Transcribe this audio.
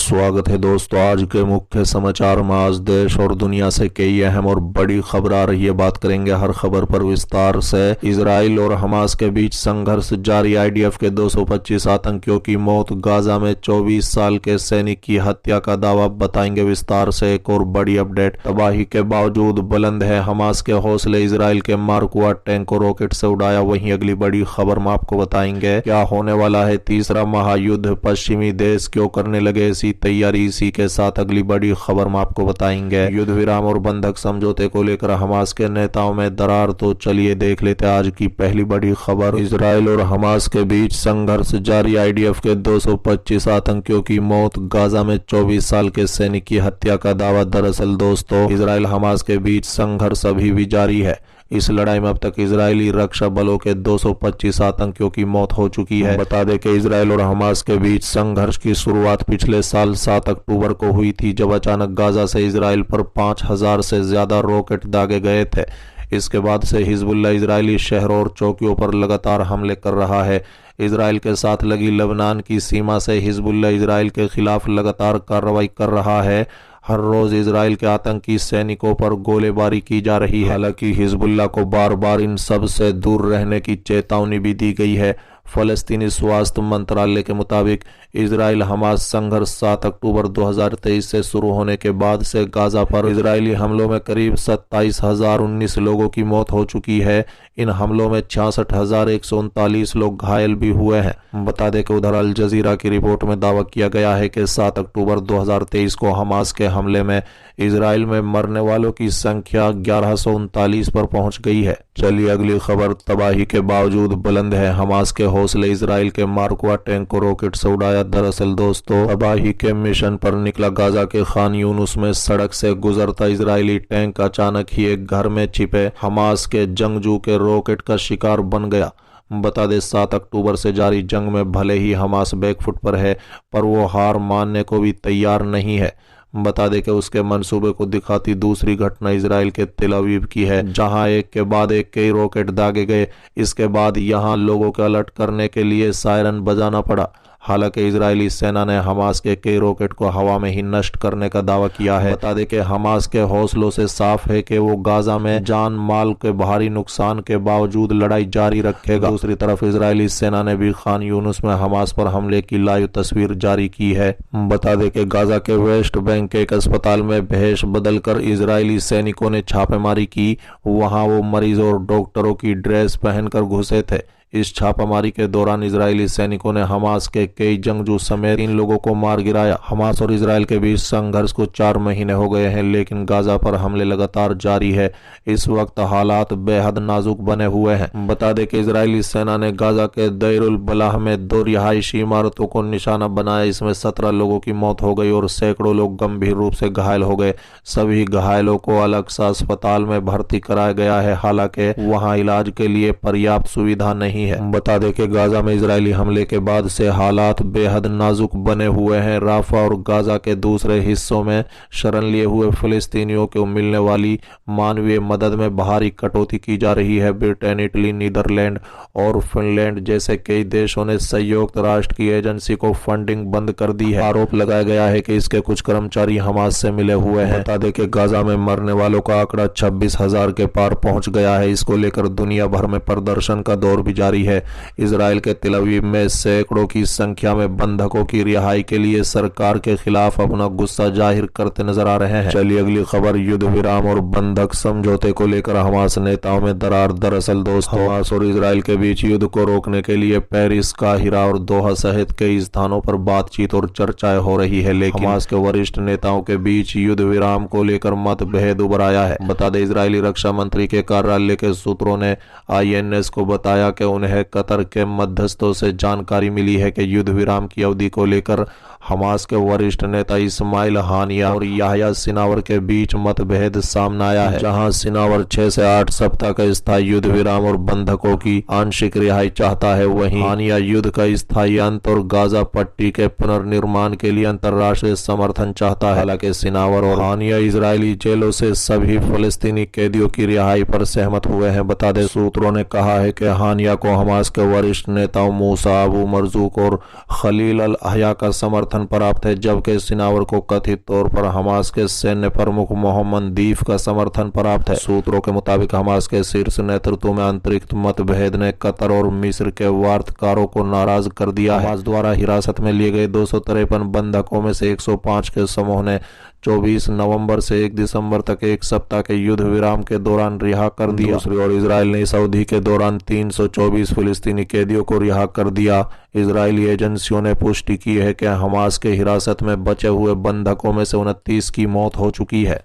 स्वागत है दोस्तों। आज के मुख्य समाचार में आज देश और दुनिया से कई अहम और बड़ी खबर आ रही है। बात करेंगे हर खबर पर विस्तार से। इजराइल और हमास के बीच संघर्ष जारी। आईडीएफ के 225 आतंकियों की मौत। गाजा में 24 साल के सैनिक की हत्या का दावा। बताएंगे विस्तार से। एक और बड़ी अपडेट। तबाही के बावजूद बुलंद है हमास के हौसले। इजराइल के मार्क 1 टैंक को रॉकेट से उड़ाया। वहीं अगली बड़ी खबर में आपको बताएंगे क्या होने वाला है तीसरा महायुद्ध। पश्चिमी देश क्यों करने लगे ऐसी तैयारी। इसी के साथ अगली बड़ी खबर में आपको बताएंगे युद्ध विराम और बंधक समझौते को लेकर हमास के नेताओं में दरार। तो चलिए देख लेते हैं आज की पहली बड़ी खबर। इजराइल और हमास के बीच संघर्ष जारी। आईडीएफ के 225 आतंकियों की मौत। गाजा में 24 साल के सैनिक की हत्या का दावा। दरअसल दोस्तों, इजराइल हमास के बीच संघर्ष अभी भी जारी है। इस लड़ाई में अब तक इजरायली रक्षा बलों के 225 आतंकियों की मौत हो चुकी है। बता दें कि इजराइल और हमास के बीच संघर्ष की शुरुआत पिछले साल 7 अक्टूबर को हुई थी, जब अचानक गाजा से इजराइल पर 5000 से ज्यादा रॉकेट दागे गए थे। इसके बाद से हिजबुल्लाह इजरायली शहरों और चौकियों पर लगातार हमले कर रहा है। इजराइल के साथ लगी लेबनान की सीमा से हिजबुल्लाह इजराइल के खिलाफ लगातार कार्रवाई कर रहा है। हर रोज इजराइल के आतंकी सैनिकों पर गोलीबारी की जा रही है। हालांकि हिजबुल्लाह को बार बार इन सब से दूर रहने की चेतावनी भी दी गई है। फलस्तीनी स्वास्थ्य मंत्रालय के मुताबिक इजराइल हमास संघर्ष 7 अक्टूबर 2023 से शुरू होने के बाद से गाजा पर इजरायली हमलों में करीब 27,019 लोगों की मौत हो चुकी है। इन हमलों में 66,139 लोग घायल भी हुए हैं। बता दें कि उधर अल जजीरा की रिपोर्ट में दावा किया गया है कि 7 अक्टूबर 2023 को हमास के हमले में इजराइल में मरने वालों की संख्या 1139 पर पहुंच गई है। चलिए अगली खबर। तबाही के बावजूद बुलंद है हमास के हौसले। इजराइल के मार्क 1 टैंक को रॉकेट से उड़ाया। दरअसल दोस्तों, तबाही के मिशन पर निकला गाजा के खान यूनुस में सड़क से गुजरता इजरायली टैंक अचानक ही एक घर में छिपे हमास के जंगजू के रॉकेट का शिकार बन गया। बता दें 7 अक्टूबर से जारी जंग में भले ही हमास बैकफुट पर है, पर वो हार मानने को भी तैयार नहीं है। बता दें कि उसके मंसूबे को दिखाती दूसरी घटना इजराइल के तेल अवीव की है, जहां एक के बाद एक कई रॉकेट दागे गए। इसके बाद यहां लोगों को अलर्ट करने के लिए सायरन बजाना पड़ा। हालांकि इजरायली सेना ने हमास के कई रॉकेट को हवा में ही नष्ट करने का दावा किया है। बता दें कि हमास के हौसलों से साफ है कि वो गाजा में जान माल के भारी नुकसान के बावजूद लड़ाई जारी रखेगा। दूसरी तरफ इजरायली सेना ने भी खान यूनुस में हमास पर हमले की लाइव तस्वीर जारी की है। बता दें कि गाजा के वेस्ट बैंक के एक अस्पताल में भेष बदलकर इजरायली सैनिकों ने छापेमारी की। वहां वो मरीज और डॉक्टरों की ड्रेस पहनकर घुसे थे। इस छापामारी के दौरान इजरायली सैनिकों ने हमास के कई जंगजू समेत 3 लोगों को मार गिराया। हमास और इजरायल के बीच संघर्ष को 4 महीने हो गए हैं, लेकिन गाजा पर हमले लगातार जारी है। इस वक्त हालात बेहद नाजुक बने हुए हैं। बता दें कि इजरायली सेना ने गाजा के दैरुल बलाह में 2 रिहायशी इमारतों को निशाना बनाया। इसमें 17 लोगों की मौत हो गई और सैकड़ों लोग गंभीर रूप से घायल हो गए। सभी घायलों को अलग सा अस्पताल में भर्ती कराया गया है। हालांकि वहां इलाज के लिए पर्याप्त सुविधा नहीं है। बता दें कि गाजा में इजरायली हमले के बाद से हालात बेहद नाजुक बने हुए हैं। राफा और गाजा के दूसरे हिस्सों में शरण लिए हुए फिलिस्तीनियों को मिलने वाली मानवीय मदद में भारी कटौती की जा रही है। ब्रिटेन, इटली, नीदरलैंड और फिनलैंड जैसे कई देशों ने संयुक्त राष्ट्र की एजेंसी को फंडिंग बंद कर दी है। आरोप लगाया गया है कि इसके कुछ कर्मचारी हमास से मिले हुए हैं। बता दें कि गाजा में मरने वालों का आंकड़ा 26,000 के पार पहुंच गया है। इसको लेकर दुनिया भर में प्रदर्शन का दौर भी जारी है। इजराइल के तेल अवीव में सैकड़ों की संख्या में बंधकों की रिहाई के लिए सरकार के खिलाफ अपना गुस्सा जाहिर करते नजर आ रहे हैं। चलिए अगली खबर। युद्ध विराम और बंधक समझौते को लेकर हमास नेताओं में दरार। दरअसल दोस्तों, हमास और इजराइल के बीच युद्ध को रोकने के लिए पेरिस, काहिरा और दोहा सहित कई स्थानों पर बातचीत और चर्चाएं हो रही है, लेकिन हमास के वरिष्ठ नेताओं के बीच युद्ध विराम को लेकर मतभेद उभर आया है। बता दें इजरायली रक्षा मंत्री के कार्यालय के सूत्रों ने INS को बताया कि उन्हें कतर के मध्यस्थों से जानकारी मिली है कि युद्ध विराम की अवधि को लेकर हमास के वरिष्ठ नेता इस्माइल हानिया और याह्या सिनावर के बीच मतभेद सामने आया है, जहां सिनावर 6 से 8 सप्ताह का स्थायी युद्ध विराम और बंधकों की आंशिक रिहाई चाहता है। वहीं हानिया युद्ध का स्थायी अंत और गाजा पट्टी के पुनर्निर्माण के लिए अंतर्राष्ट्रीय समर्थन चाहता है। हालांकि सिनावर और हानिया इजरायली जेलों से सभी फलस्तीनी कैदियों की रिहाई पर सहमत हुए हैं। बता दें सूत्रों ने कहा है कि हानिया को हमास के वरिष्ठ नेताओं मूसा, अबू मरजूक और खलील अल अहया का समर्थन समर्थन प्राप्त है, जबकि सिनावर को कथित तौर पर हमास के सैन्य प्रमुख मोहम्मद दीफ का समर्थन प्राप्त है। सूत्रों के मुताबिक हमास के शीर्ष नेतृत्व में आंतरिक मतभेद ने कतर और मिस्र के वार्ताकारों को नाराज कर दिया है। हमास द्वारा हिरासत में लिए गए 253 बंधकों में से 105 के समूह ने 24 नवंबर से 1 दिसंबर तक एक सप्ताह के युद्ध विराम के दौरान रिहा कर दिया। दूसरी ओर इजराइल ने इस अवधि के दौरान 324 फिलिस्तीनी कैदियों को रिहा कर दिया। इजरायली एजेंसियों ने पुष्टि की है कि हमास के हिरासत में बचे हुए बंधकों में से 29 की मौत हो चुकी है।